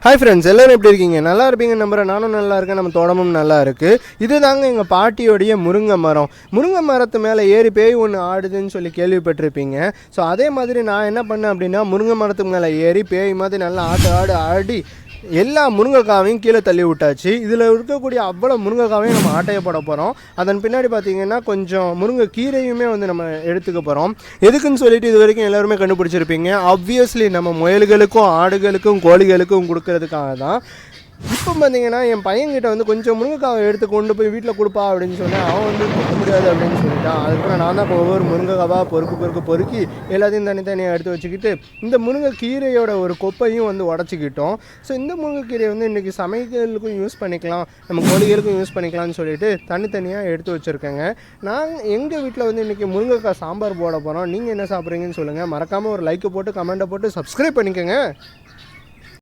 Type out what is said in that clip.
Hi friends, எல்லோரும் எப்படி இருக்கீங்க? நல்லா இருப்பீங்க நம்புறேன். நானும் நல்லா இருக்கேன். நம்ம தோட்டமும் நல்லா இருக்குது. இது தாங்க எங்கள் பாட்டியோடைய முருங்கை மரம். முருங்கை மரத்து மேலே ஏறி பேய் ஒன்று ஆடுதுன்னு சொல்லி கேள்விப்பட்டிருப்பீங்க. ஸோ அதே மாதிரி நான் என்ன பண்ணேன் அப்படின்னா, முருங்கை மரத்துக்கு மேலே ஏறி பேய் மாதிரி நல்லா ஆடி எல்லா முருங்கைக்காவையும் கீழே தள்ளி விட்டாச்சு. இதில் இருக்கக்கூடிய அவ்வளோ முருங்கைக்காவையும் நம்ம ஆட்டைய போட போகிறோம். அதன் பின்னாடி பார்த்திங்கன்னா கொஞ்சம் முருங்கை கீரையுமே வந்து நம்ம எடுத்துக்க போகிறோம். எதுக்குன்னு சொல்லிட்டு இது வரைக்கும் எல்லோருமே கண்டுபிடிச்சிருப்பீங்க. ஆப்வியஸ்லி நம்ம முயல்களுக்கும் ஆடுகளுக்கும் கோழிகளுக்கும் கொடுக்கறதுக்காக தான். இப்போ பார்த்தீங்கன்னா என் பையன்கிட்ட வந்து கொஞ்சம் முருங்கைக்காவை எடுத்து கொண்டு போய் வீட்டில் கொடுப்பா அப்படின்னு சொன்னேன். அவன் வந்து கொடுக்க முடியாது அப்படின்னு சொல்லிட்டான். அதுக்கப்புறம் நான் தான் இப்போ ஒவ்வொரு முருங்கைக்காவாக பொறுக்கி எல்லாத்தையும் தனித்தனியாக எடுத்து வச்சுக்கிட்டு இந்த முருங்கைக்கீரையோட ஒரு கொப்பையும் வந்து உடச்சிக்கிட்டோம். ஸோ இந்த முருங்கைக்கீரையை வந்து இன்றைக்கி சமையலுக்கும் யூஸ் பண்ணிக்கலாம், நம்ம கோழிகளுக்கும் யூஸ் பண்ணிக்கலாம்னு சொல்லிட்டு தனித்தனியாக எடுத்து வச்சுருக்கேங்க. நான் எங்கள் வீட்டில் வந்து இன்றைக்கி முருங்கைக்காய் சாம்பார் போட போகிறோம். நீங்கள் என்ன சாப்பிட்றீங்கன்னு சொல்லுங்கள். மறக்காமல் ஒரு லைக்கை போட்டு கமெண்ட்டை போட்டு சப்ஸ்கிரைப் பண்ணிக்கோங்க.